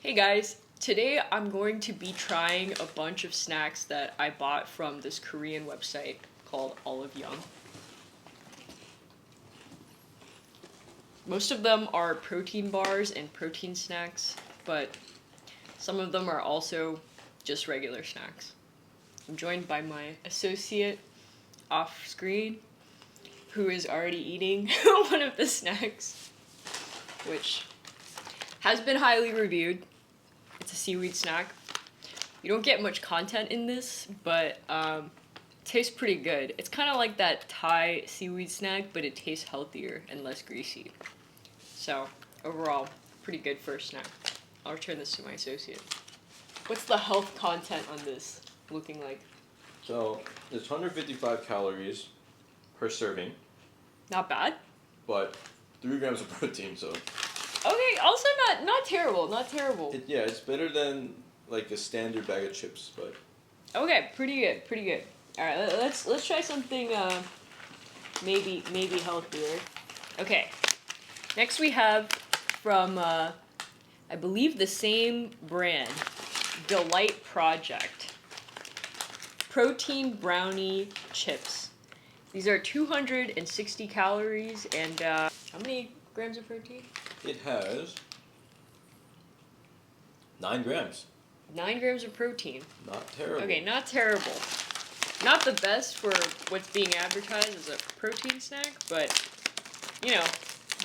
Hey guys, today I'm going to be trying a bunch of snacks that I bought from this Korean website called Olive Young. Most of them are protein bars and protein snacks, but some of them are also just regular snacks. I'm joined by my associate off screen, who is already eating one of the snacks, which has been highly reviewed. It's a seaweed snack. You don't get much content in this, but it tastes pretty good. It's kind of like that Thai seaweed snack, but it tastes healthier and less greasy. So, overall, pretty good first snack. I'll return this to my associate. What's the health content on this looking like? So it's 155 calories per serving, Not bad. but 3 grams of protein. So Okay, also not terrible, not terrible. it's better than like a standard bag of chips. But Okay, pretty good, pretty good. All right, let's try something maybe healthier. Okay, next we have from I believe the same brand, Delight Project. Protein brownie chips. These are 260 calories and how many grams of protein? it has 9 grams. 9 grams of protein. Not terrible. Okay, not terrible. Not the best for what's being advertised as a protein snack, but, you know,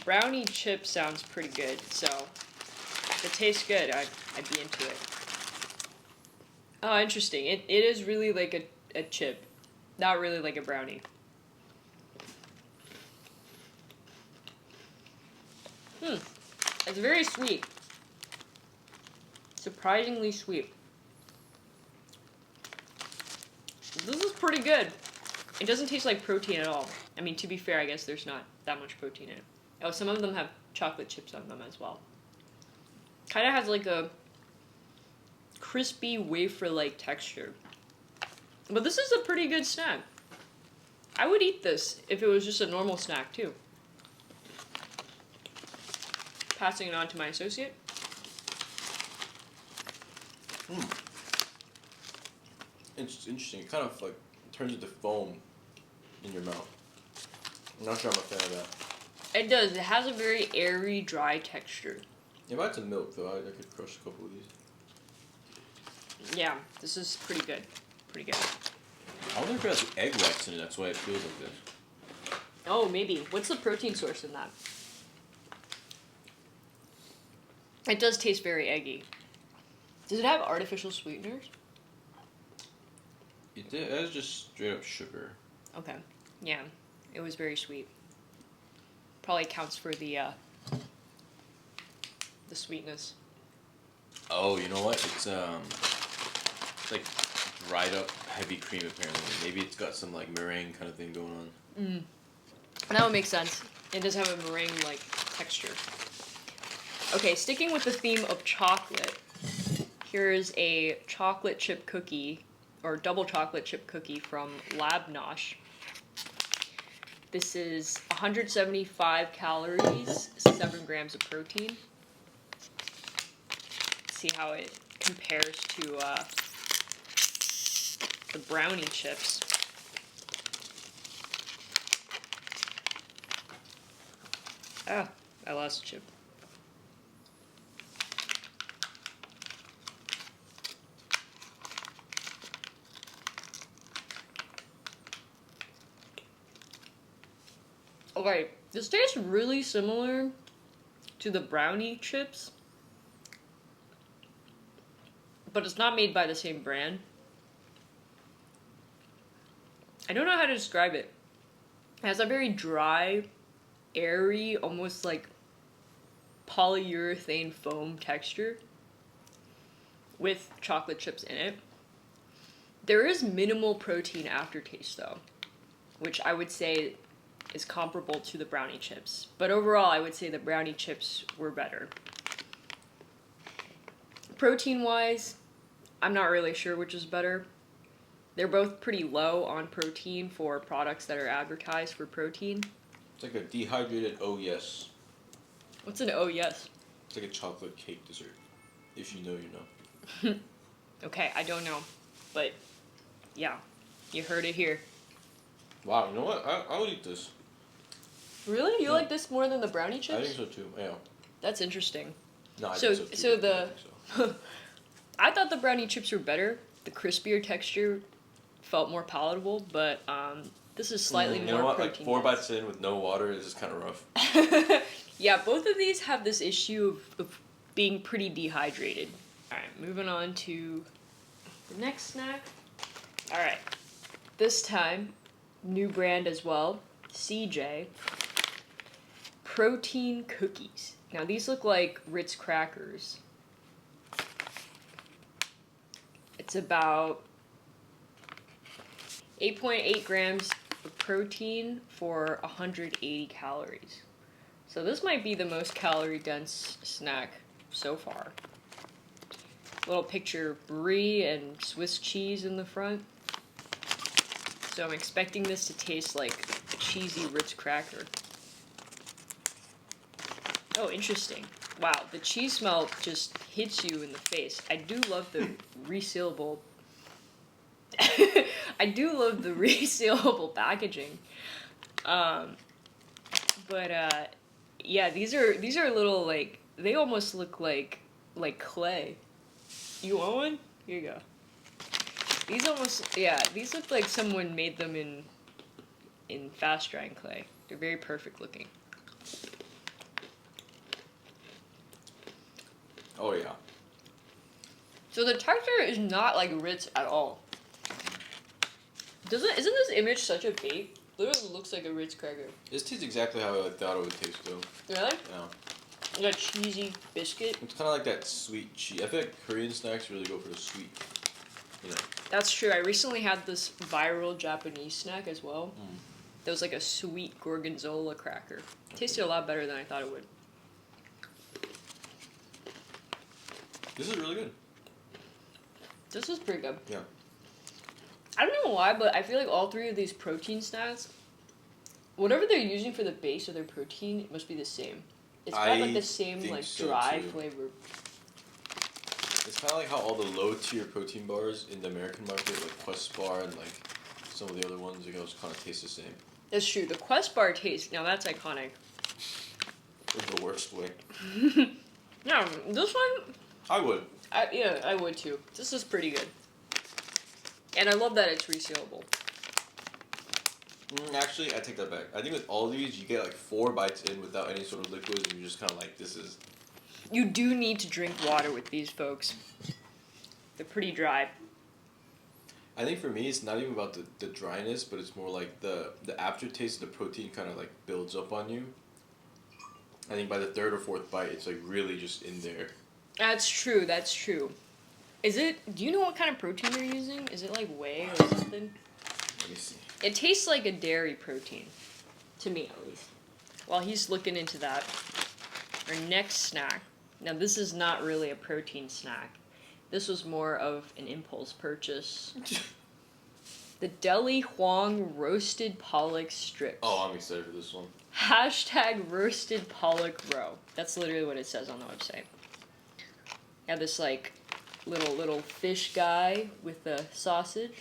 brownie chip sounds pretty good, so if it tastes good, I'd be into it. Oh, interesting. It is really like a chip, not really like a brownie. It's very sweet. Surprisingly sweet. This is pretty good. It doesn't taste like protein at all. I mean, to be fair, I guess there's not that much protein in it. Oh, some of them have chocolate chips on them as well. Kind of has like a crispy wafer-like texture. But this is a pretty good snack. I would eat this if it was just a normal snack, too. Passing it on to my associate. It's interesting. It kind of like turns into foam in your mouth. I'm not sure I'm a fan of that. It does. It has a very airy, dry texture. If I had some milk though, I could crush a couple of these. Yeah, this is pretty good. Pretty good. I wonder if it has egg whites in it. That's why it feels like this. Oh, maybe. What's the protein source in that? It does taste very eggy. Does it have artificial sweeteners? It has just straight up sugar. Okay. Yeah, it was very sweet. Probably counts for the sweetness. Oh, you know what? It's like dried up heavy cream apparently. Maybe it's got some like meringue kind of thing going on. That would make sense. It does have a meringue-like texture. Okay, sticking with the theme of chocolate, here's a chocolate chip cookie, or double chocolate chip cookie from Lab Nosh. This is 175 calories, 7 grams of protein. See how it compares to the brownie chips. Oh, I lost a chip. Okay, this tastes really similar to the brownie chips, but it's not made by the same brand. I don't know how to describe it. It has a very dry, airy, almost like polyurethane foam texture with chocolate chips in it. There is minimal protein aftertaste though, which I would say is comparable to the brownie chips. But overall, I would say the brownie chips were better. Protein-wise, I'm not really sure which is better. They're both pretty low on protein for products that are advertised for protein. It's like a dehydrated oh yes. What's an oh yes? It's like a chocolate cake dessert. If you know, you know. Okay, I don't know, but yeah, you heard it here. Wow, you know what? I would eat this. Really? You Yeah. like this more than the brownie chips? I think so too. Yeah. That's interesting. No, I So- think so too. so but I the- think so. I thought the brownie chips were better. The crispier texture felt more palatable, but this is slightly You more know what? Like protein. 4 bites in with no water is just kind of rough. Yeah, both of these have this issue of being pretty dehydrated. All right, moving on to the next snack. All right, this time, new brand as well, CJ. Protein cookies. Now these look like Ritz crackers. It's about 8.8 grams of protein for 180 calories. So this might be the most calorie dense snack so far. Little picture of brie and Swiss cheese in the front. So I'm expecting this to taste like a cheesy Ritz cracker. Oh, interesting. Wow, the cheese smell just hits you in the face. I do love the resealable. I do love the resealable packaging. Yeah, these are little like they almost look like clay. You want one? Here you go. These look like someone made them in fast drying clay. They're very perfect looking. Oh yeah. So the texture is not like Ritz at all. Isn't this image such a bait? Literally looks like a Ritz cracker. This tastes exactly how I thought it would taste though. Really? Yeah. Like a cheesy biscuit. It's kind of like that sweet cheese. I feel like Korean snacks really go for the sweet. You know. That's true. I recently had this viral Japanese snack as well. That was like a sweet gorgonzola cracker. Tasted a lot better than I thought it would. This is really good. This is pretty good. Yeah. I don't know why, but I feel like all three of these protein snacks, whatever they're using for the base of their protein, it must be the same. It's got like the same think like so, dry too. flavor. It's kind of like how all the low tier protein bars in the American market, like Quest Bar and like some of the other ones, they also kind of taste the same. That's true. The Quest bar taste, now that's iconic. In the worst way. No, this one, I would. I would too. This is pretty good. And I love that it's resealable. Actually, I take that back. I think with all these, you get like 4 bites in without any sort of liquids, and you're just kind of like, this is. You do need to drink water with these, folks. They're pretty dry. I think for me, it's not even about the dryness, but it's more like the aftertaste of the protein kind of like builds up on you. I think by the 3rd or 4th bite, it's like really just in there. That's true, that's true. Do you know what kind of protein they're using? Is it like whey or something? Let me see. It tastes like a dairy protein. To me, at least. While he's looking into that, our next snack. Now, this is not really a protein snack. This was more of an impulse purchase. The Deli Huang Roasted Pollock Strips. Oh, I'm excited for this one. Hashtag roasted pollock roe. That's literally what it says on the website. Yeah, this like little fish guy with the sausage.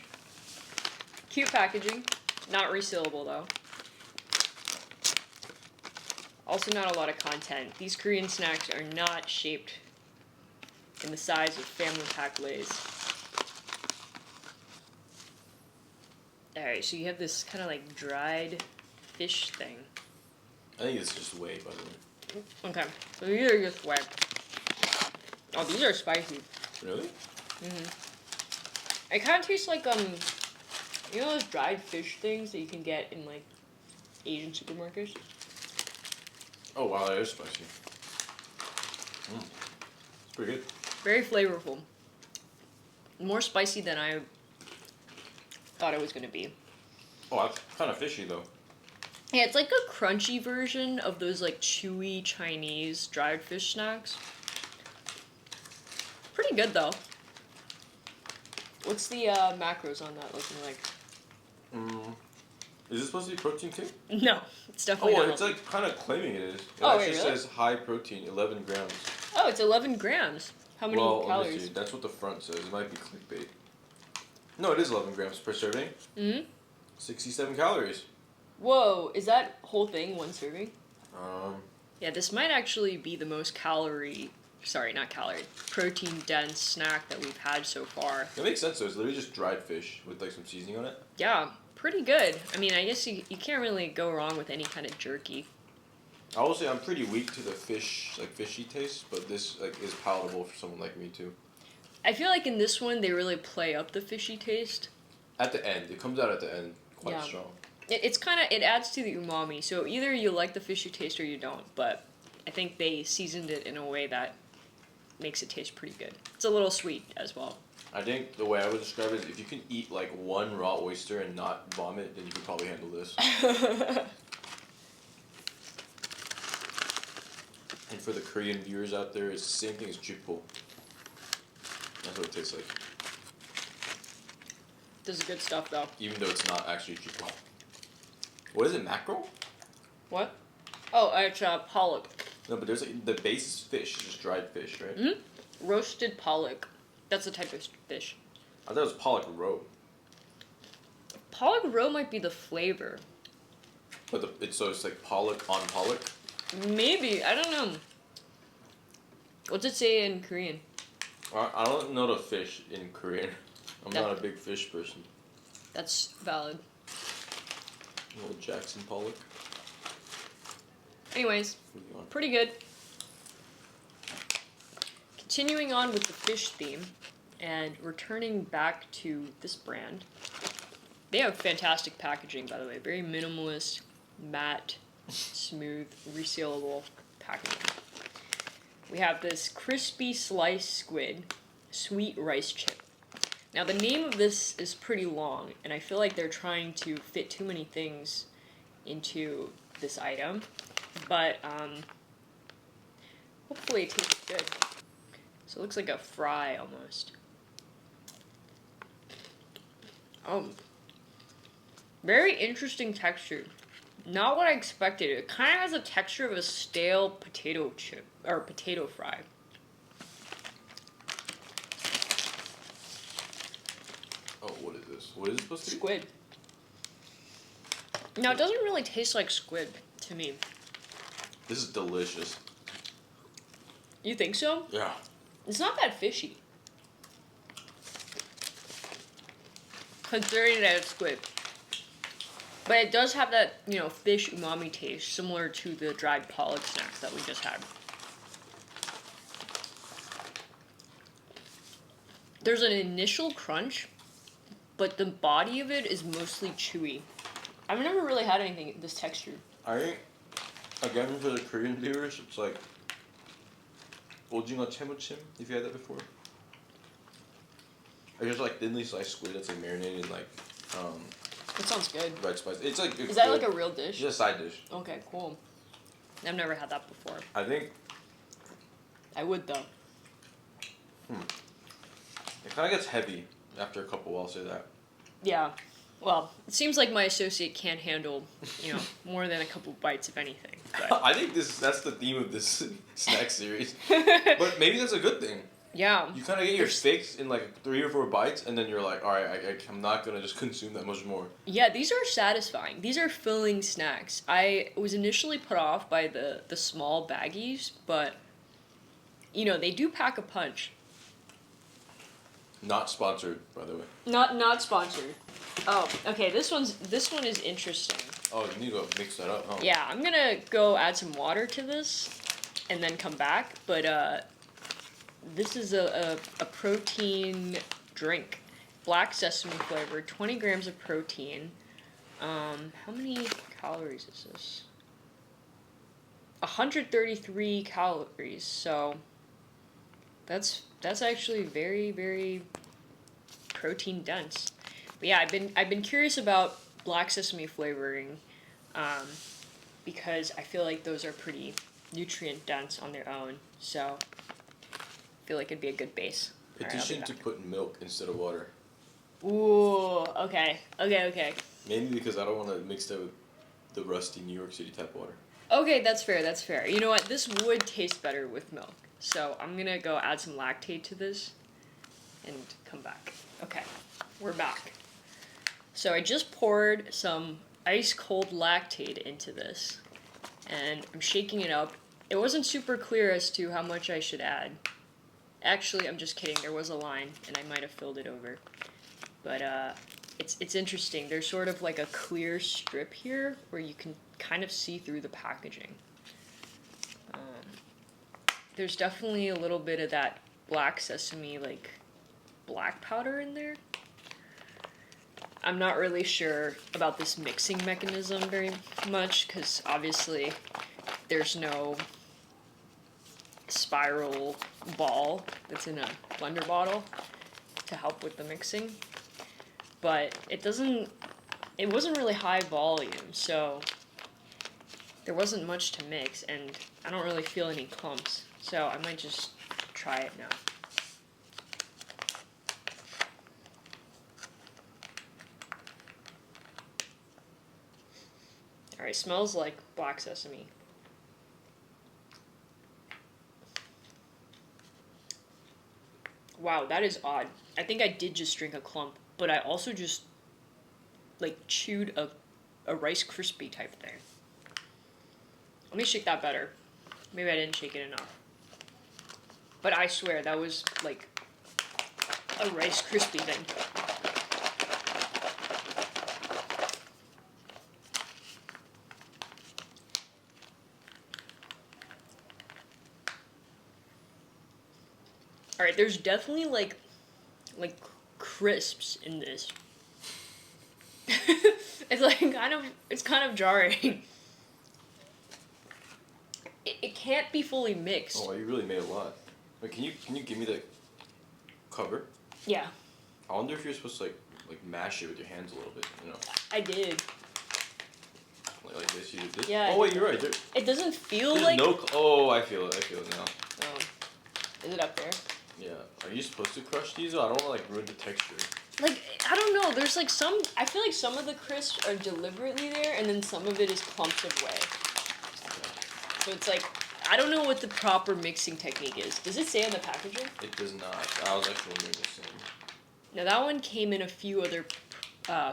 Cute packaging. Not resealable though. Also not a lot of content. These Korean snacks are not shaped in the size of family pack Lays. Alright, so you have this kind of like dried fish thing. I think it's just whey, by the way. Okay, so these are just wet. Oh, these are spicy. Really? It kind of tastes like you know those dried fish things that you can get in like Asian supermarkets. Oh wow, that is spicy. It's pretty good. Very flavorful. More spicy than I thought it was gonna be. Oh, that's kind of fishy though. Yeah, it's like a crunchy version of those like chewy Chinese dried fish snacks. Pretty good though. What's the macros on that looking like? Is this supposed to be protein too? No, it's definitely not. It's like kind of claiming it is. It Oh, actually wait, really? says high protein, 11 grams. Oh, it's 11 grams. How many Let me calories? see. That's what the front says. It might be clickbait. No, it is 11 grams per serving. Hmm. 67 calories. Whoa, is that whole thing one serving? Um, Yeah, this might actually be the most protein dense snack that we've had so far. That makes sense though. It's literally just dried fish with like some seasoning on it. Yeah, pretty good. I mean, I guess you can't really go wrong with any kind of jerky. I will say I'm pretty weak to the fish, like fishy taste, but this like is palatable for someone like me too. I feel like in this one they really play up the fishy taste. At the end, it comes out at the end quite Yeah. strong. It adds to the umami. So either you like the fishy taste or you don't. But I think they seasoned it in a way that makes it taste pretty good. It's a little sweet as well. I think the way I would describe it is if you can eat like one raw oyster and not vomit, then you could probably handle this. And for the Korean viewers out there, it's the same thing as jjipo. That's what it tastes like. This is good stuff though. Even though it's not actually jjipo. What is it, mackerel? What? Oh, it's pollock. No, but there's like, the base is fish, just dried fish, right? Mm-hmm. Roasted pollock. That's the type of fish. I thought it was pollock roe. Pollock roe might be the flavor. But it's like pollock on pollock? Maybe. I don't know. What's it say in Korean? I don't know the fish in Korean. I'm not a big fish person. That's valid. Little Jackson Pollock. Anyways, Moving on. pretty good. Continuing on with the fish theme and returning back to this brand. They have fantastic packaging, by the way. Very minimalist, matte, smooth, resealable packaging. We have this crispy sliced squid, sweet rice chip. Now the name of this is pretty long, and I feel like they're trying to fit too many things into this item, but hopefully it tastes good. So it looks like a fry almost. Very interesting texture. Not what I expected. It kind of has a texture of a stale potato chip or potato fry. Oh, what is this? What is it supposed to be? Squid. Now it doesn't really taste like squid to me. This is delicious. You think so? Yeah. It's not that fishy. Considering that it's squid. But it does have that, fish umami taste, similar to the dried pollock snacks that we just had. There's an initial crunch, but the body of it is mostly chewy. I've never really had anything this texture. I think, again, for the Korean viewers, it's like 오징어 채무침, if you had that before. It's just like thinly sliced squid that's like marinated in like That sounds good. red spice. It's like Is that like a real dish? It's just a side dish. Okay, cool. I've never had that before. I think I would though. it kind of gets heavy after a couple. I'll say that. Yeah. Well, it seems like my associate can't handle, more than a couple bites of anything. But I think that's the theme of this snack series. But maybe that's a good thing. yeah. You kind of get your fix in like 3 or 4 bites, and then you're like, all right, I'm not gonna just consume that much more. Yeah, these are satisfying. These are filling snacks. I was initially put off by the small baggies, but they do pack a punch. Not sponsored, by the way. Not sponsored. Oh, okay. This one is interesting. Oh, you need to mix that up, huh? Yeah, I'm gonna go add some water to this, and then come back. But this is a protein drink, black sesame flavor, 20 grams of protein. How many calories is this? 133 calories. So that's actually very, very protein dense. But yeah, I've been curious about black sesame flavoring, because I feel like those are pretty nutrient dense on their own. So I feel like it'd be a good base. Petition to put milk instead of water. Ooh, okay. Mainly because I don't want to mix that with the rusty New York City tap water. Okay, that's fair. You know what? This would taste better with milk. So I'm gonna go add some lactate to this and come back. Okay, we're back. So I just poured some ice cold lactate into this and I'm shaking it up. It wasn't super clear as to how much I should add. Actually, I'm just kidding. There was a line and I might have filled it over. But it's interesting. There's sort of like a clear strip here where you can kind of see through the packaging. There's definitely a little bit of that black sesame, like black powder in there. I'm not really sure about this mixing mechanism very much because obviously there's no spiral ball that's in a blender bottle to help with the mixing. But it wasn't really high volume, so there wasn't much to mix, and I don't really feel any clumps, so I might just try it now. Alright, smells like black sesame. Wow, that is odd. I think I did just drink a clump, but I also just, like, chewed a Rice Krispie type thing. Let me shake that better. Maybe I didn't shake it enough. But I swear, that was, like, a Rice Krispie thing. Alright, there's definitely, like crisps in this. It's kind of jarring. It can't be fully mixed. Oh, you really made a lot. Wait, can you give me the cover? Yeah, I wonder if you're supposed to like mash it with your hands a little bit, you know? I did. Like this, you did this? Yeah, Oh wait, you're right. It doesn't feel There's like... no oh, I feel it now. Is it up there? Yeah. Are you supposed to crush these? I don't want to like ruin the texture. Like, I don't know, there's like some... I feel like some of the crisps are deliberately there, and then some of it is clumps of whey. So it's like, I don't know what the proper mixing technique is. Does it say on the packaging? It does not. I was actually wondering the same. Now that one came in a few other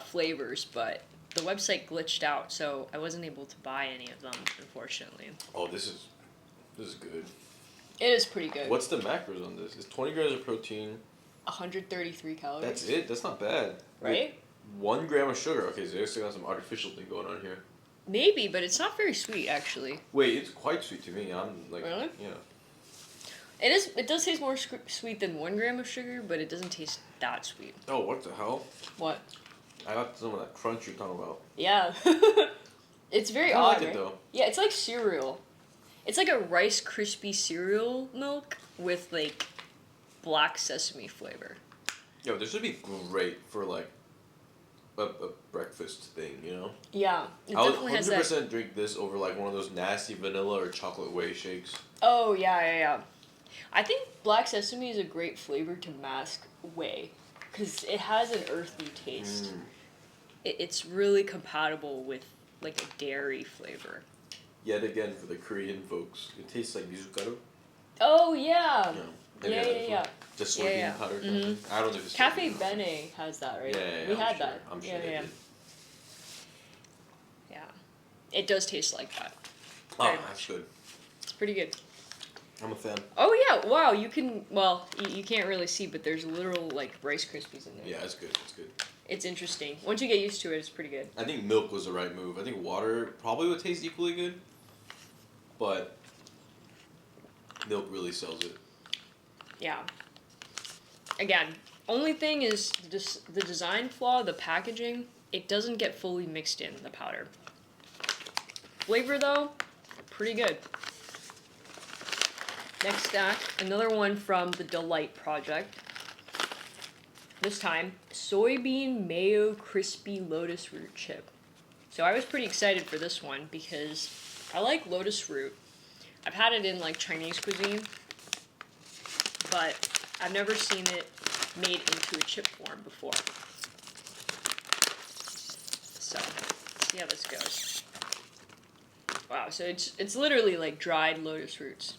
flavors, but the website glitched out, so I wasn't able to buy any of them, unfortunately. Oh, this is good. It is pretty good. What's the macros on this? It's 20 grams of protein. 133 calories. That's it? That's not bad. Right? Wait, 1 gram of sugar. Okay, so there's got some artificial thing going on here. Maybe, but it's not very sweet, actually. Wait, it's quite sweet to me. I'm like, Really? Yeah. It does taste more sweet than 1 gram of sugar, but it doesn't taste that sweet. Oh, what the hell? What? I got some of that crunch you're talking about. Yeah. It's very I odd, like it right? though. Yeah, it's like cereal. It's like a Rice Krispie cereal milk with, like, black sesame flavor. Yo, this would be great for like a breakfast thing, you know? Yeah, it I would definitely has 100% that. drink this over like one of those nasty vanilla or chocolate whey shakes. Oh, yeah. I think black sesame is a great flavor to mask whey, because it has an earthy taste. It's really compatible with, like, a dairy flavor. Yet again, for the Korean folks, it tastes like mizukaru. Oh, yeah. Yeah. Just soybean Yeah. powder. Kind of thing. I don't know if it's Cafe soybean. Bene has that, right? Yeah, We I'm had sure. that. I'm sure yeah, they yeah. did. Yeah. It does taste like that. Oh, Very that's good. It's pretty good. I'm a fan. Oh, yeah. Wow. You can, well, you can't really see, but there's literal, like, Rice Krispies in there. Yeah, it's good. It's good. It's interesting. Once you get used to it, it's pretty good. I think milk was the right move. I think water probably would taste equally good, but milk really sells it. Yeah. Again, only thing is the design flaw, the packaging, it doesn't get fully mixed in, the powder. Flavor, though, pretty good. Next stack, another one from the Delight Project. This time, soybean mayo crispy lotus root chip. So I was pretty excited for this one because I like lotus root. I've had it in, like, Chinese cuisine, but I've never seen it made into a chip form before. So, let's see how this goes. Wow, so it's literally like dried lotus roots.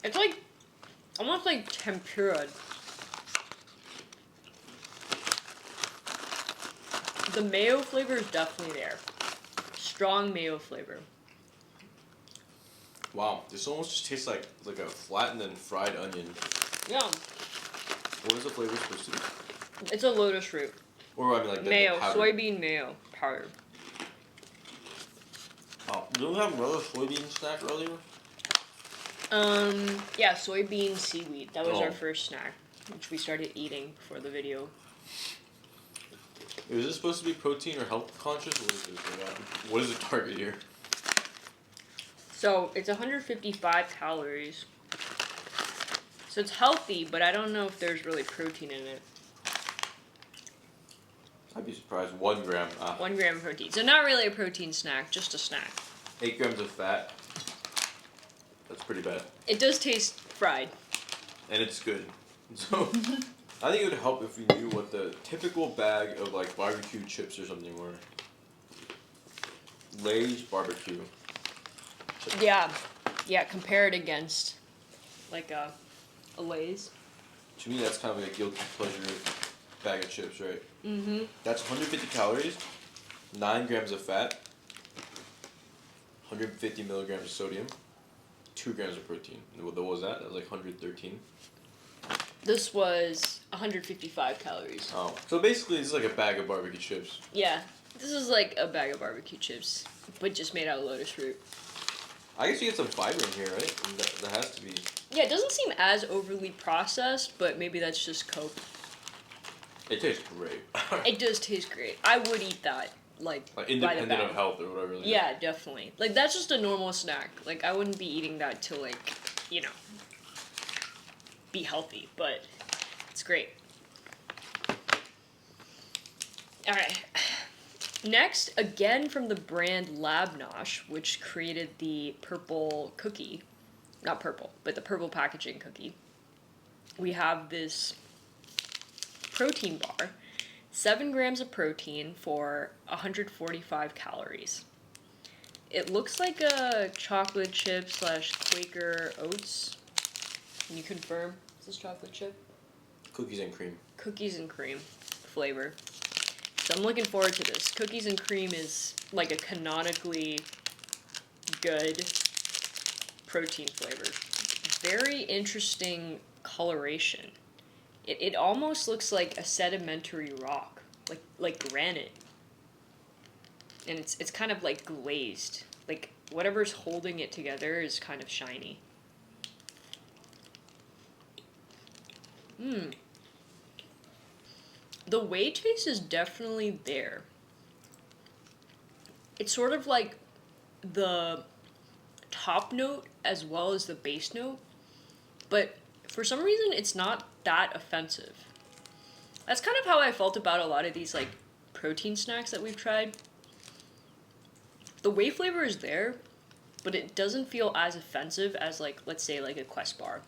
It's like almost like tempura. The mayo flavor is definitely there. Strong mayo flavor. Wow, this almost just tastes like a flattened and fried onion. Yeah, What is the flavor supposed to be? it's a lotus root. Or I mean like the Mayo, powder. soybean mayo powder. Oh, didn't we have another soybean snack earlier? Yeah, soybean seaweed. That was Oh. our first snack, which we started eating before the video. Is this supposed to be protein or health conscious? What is this? What is the target here? So it's 155 calories. So it's healthy, but I don't know if there's really protein in it. I'd be surprised. 1 gram. 1 gram of protein. So not really a protein snack, just a snack. 8 grams of fat. That's pretty bad. It does taste fried. And it's good. So, I think it would help if we knew what the typical bag of like barbecue chips or something were. Lay's barbecue. Yeah. Yeah, compare it against like a Lay's. To me, that's kind of like a guilty pleasure bag of chips, right? Mm-hmm. That's 150 calories, 9 grams of fat, 150 milligrams of sodium, 2 grams of protein. And what was that? That was like 113. This was 155 calories. Oh. So basically, it's like a bag of barbecue chips. Yeah. This is like a bag of barbecue chips, but just made out of lotus root. I guess you get some fiber in here, right? And that has to be. Yeah, it doesn't seem as overly processed, but maybe that's just Coke. It tastes great. It does taste great. I would eat that, like Independent by the of bag. health or whatever. Like Yeah, definitely. Like, that's just a normal snack. Like, I wouldn't be eating that to, like, you know, be healthy, but it's great. Alright. Next, again from the brand Labnosh, which created the purple cookie. Not purple, but the purple packaging cookie. We have this protein bar. 7 grams of protein for 145 calories. It looks like a chocolate chip slash Quaker Oats. Can you confirm? Is this chocolate chip? Cookies and cream. Cookies and cream flavor. So I'm looking forward to this. Cookies and cream is like a canonically good protein flavor. Very interesting coloration. It almost looks like a sedimentary rock, like granite. And it's kind of like glazed. Like whatever's holding it together is kind of shiny. The whey taste is definitely there. It's sort of like the top note as well as the base note, but for some reason it's not that offensive. That's kind of how I felt about a lot of these like protein snacks that we've tried. The whey flavor is there, but it doesn't feel as offensive as like, let's say, like a Quest bar.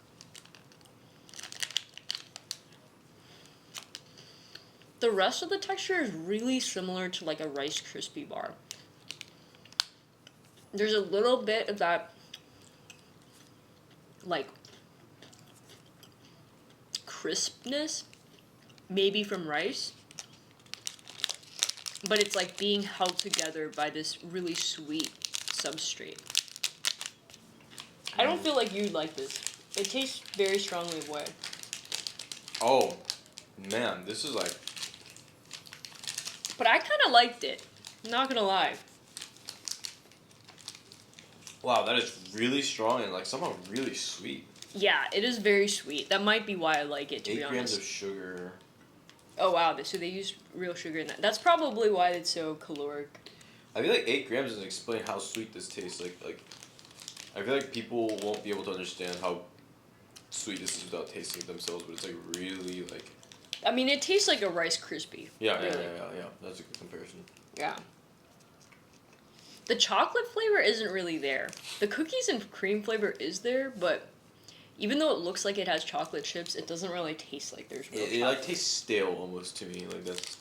The rest of the texture is really similar to like a Rice Krispie bar. There's a little bit of that like crispness, maybe from rice, but it's like being held together by this really sweet substrate. I don't feel like you'd like this. It tastes very strongly of whey. Oh, man, this is like. But I kind of liked it. Not gonna lie. Wow, that is really strong and like somehow really sweet. Yeah, it is very sweet. That might be why I like it, to 8 be grams honest. of sugar. Oh wow, so they use real sugar in that. That's probably why it's so caloric. I feel like 8 grams doesn't explain how sweet this tastes. Like, I feel like people won't be able to understand how sweet this is without tasting it themselves, but it's like really like. I mean, it tastes like a Rice Krispie. Yeah, really. yeah. That's a good comparison. Yeah. The chocolate flavor isn't really there. The cookies and cream flavor is there, but even though it looks like it has chocolate chips, it doesn't really taste like there's real It chocolate. like tastes stale almost to me. Like that's.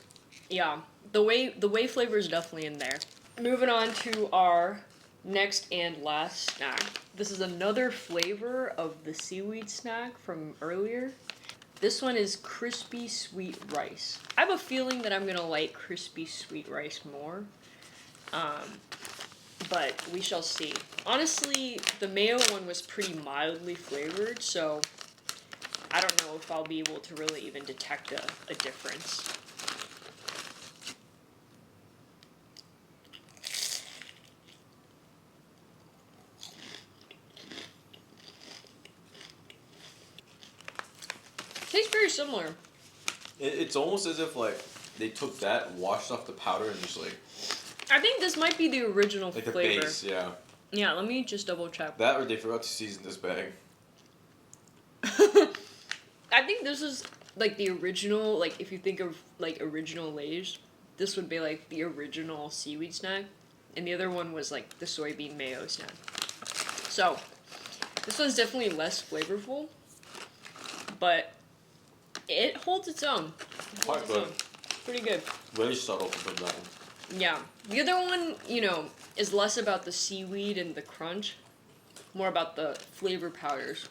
Yeah, the whey flavor is definitely in there. Moving on to our Next and last snack. This is another flavor of the seaweed snack from earlier. This one is crispy sweet rice. I have a feeling that I'm gonna like crispy sweet rice more. But we shall see. Honestly, the mayo one was pretty mildly flavored, so I don't know if I'll be able to really even detect a difference. Tastes very similar. It's almost as if like they took that, washed off the powder, and just like I think this might be the original the flavor. base, yeah. Yeah, let me just double check. That or they forgot to season this bag. I think this is like the original, like if you think of like original Lay's, this would be like the original seaweed snack. And the other one was like the soybean mayo snack. So, this one's definitely less flavorful, but it holds its own. It holds Quite its good. own. Pretty good. Very subtle from that one. Yeah. The other one, you know, is less about the seaweed and the crunch, more about the flavor powders.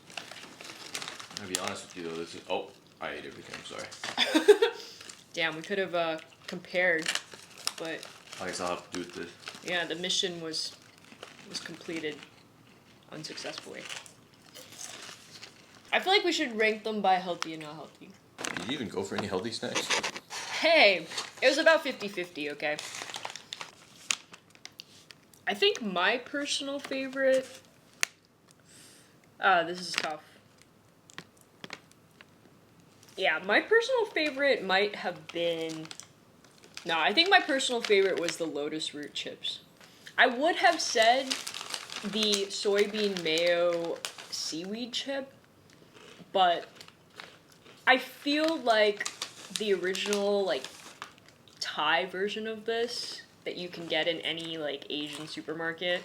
I'll be honest with you though, this is I ate everything, I'm sorry. Damn, we could have compared, but I guess I'll have to do with this. yeah, the mission was completed unsuccessfully. I feel like we should rank them by healthy and not healthy. Did you even go for any healthy snacks? Hey, it was about 50-50, okay? I think my personal favorite... this is tough. Yeah, my personal favorite might have been... No, I think my personal favorite was the Lotus Root chips. I would have said the soybean mayo seaweed chip, but I feel like the original, like, Thai version of this that you can get in any, like, Asian supermarket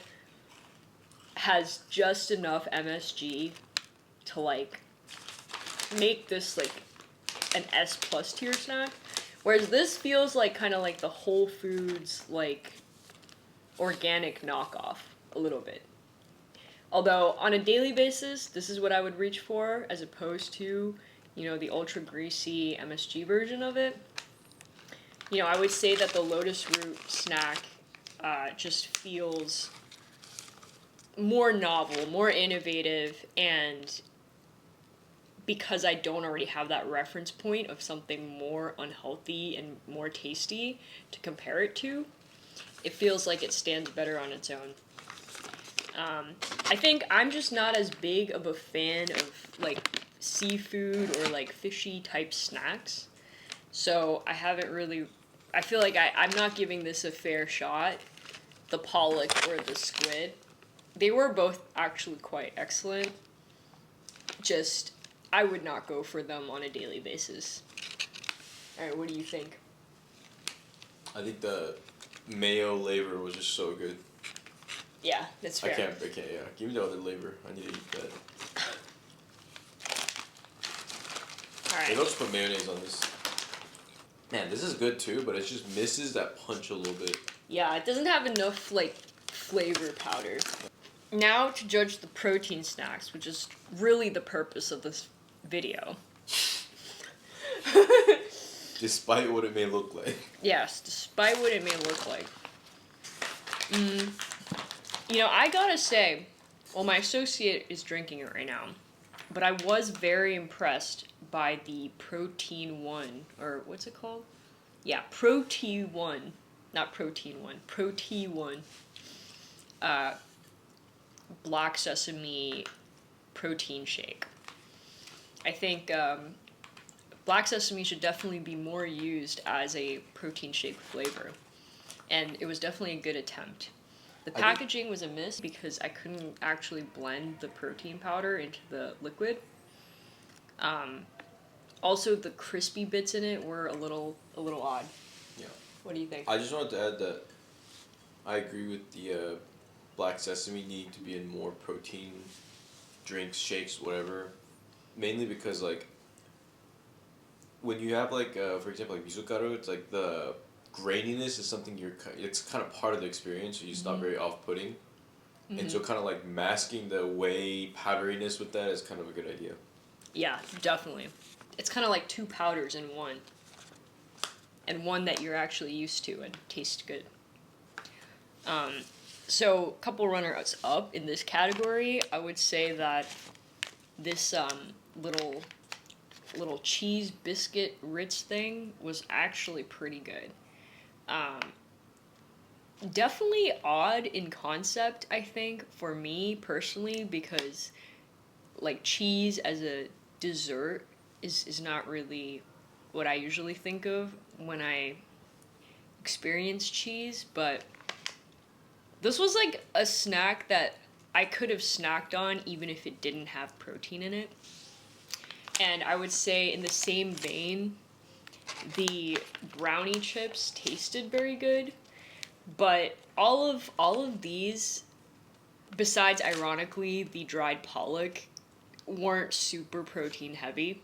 has just enough MSG to, like, make this, like, an S plus tier snack. Whereas this feels like kind of like the Whole Foods, like, organic knockoff a little bit. Although, on a daily basis, this is what I would reach for, as opposed to, you know, the ultra greasy MSG version of it. You know, I would say that the Lotus Root snack just feels more novel, more innovative, and because I don't already have that reference point of something more unhealthy and more tasty to compare it to, it feels like it stands better on its own. I think I'm just not as big of a fan of, like, seafood or, like, fishy type snacks. So I haven't really... I feel like I'm not giving this a fair shot. The pollock or the squid. They were both actually quite excellent. Just, I would not go for them on a daily basis. Alright, what do you think? I think the mayo laver was just so good. Yeah, that's fair. I can't, yeah. Give me the other laver. I need to eat that. Alright. Maybe I'll just put mayonnaise on this. Man, this is good too, but it just misses that punch a little bit. Yeah, it doesn't have enough, like, flavor powder. Now to judge the protein snacks, which is really the purpose of this video. Despite what it may look like. Yes, despite what it may look like. You know, I gotta say, well, my associate is drinking it right now, but I was very impressed by the Protein 1, or what's it called? Yeah, Protein 1, not Protein 1, Protein 1, black sesame protein shake. I think black sesame should definitely be more used as a protein shake flavor, and it was definitely a good attempt. The packaging was a miss because I couldn't actually blend the protein powder into the liquid. Also, the crispy bits in it were a little odd. Yeah. What do you think? I just wanted to add that I agree with the black sesame need to be in more protein drinks, shakes, whatever. Mainly because, like, when you have, like, for example, like miso it's like the graininess is something it's kind of part of the experience, so it's not very off-putting. And so kind of like masking the whey powderiness with that is kind of a good idea. Yeah, definitely. It's kind of like two powders in one. And one that you're actually used to and tastes good. So, a couple runners up in this category, I would say that this little cheese biscuit Ritz thing was actually pretty good. Definitely odd in concept, I think, for me personally, because like cheese as a dessert is not really what I usually think of when I experience cheese, but this was like a snack that I could have snacked on even if it didn't have protein in it. And I would say in the same vein, the brownie chips tasted very good, but all of these, besides ironically the dried pollock, weren't super protein heavy.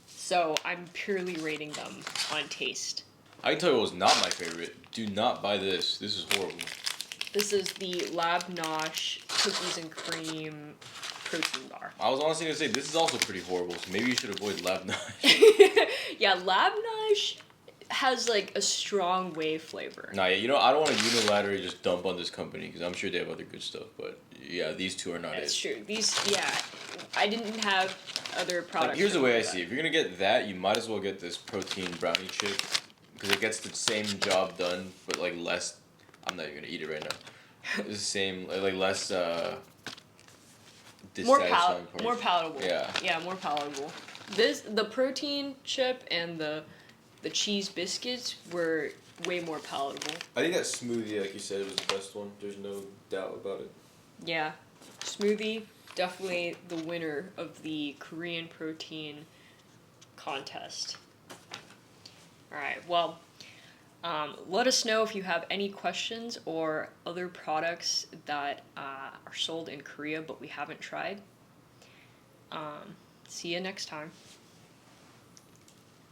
So I'm purely rating them on taste. I can tell you what was not my favorite. Do not buy this. This is horrible. This is the Lab Nosh cookies and cream protein bar. I was honestly gonna say this is also pretty horrible. So maybe you should avoid Lab Nosh. Yeah, Lab Nosh has like a strong whey flavor. Nah, yeah, I don't want to unilaterally just dump on this company because I'm sure they have other good stuff. But yeah, these two are not That's it. true. These, yeah, I didn't have other products. Like, here's the way I see it. If you're gonna get that, you might as well get this protein brownie chip because it gets the same job done, but like less. I'm not even gonna eat it right now. It's the same, like less. Dissatisfying part. More palatable. Yeah. Yeah, more palatable. The protein chip and the cheese biscuits were way more palatable. I think that smoothie, like you said, was the best one. There's no doubt about it. Yeah, smoothie, definitely the winner of the Korean protein contest. Alright, well, let us know if you have any questions or other products that are sold in Korea but we haven't tried. See you next time.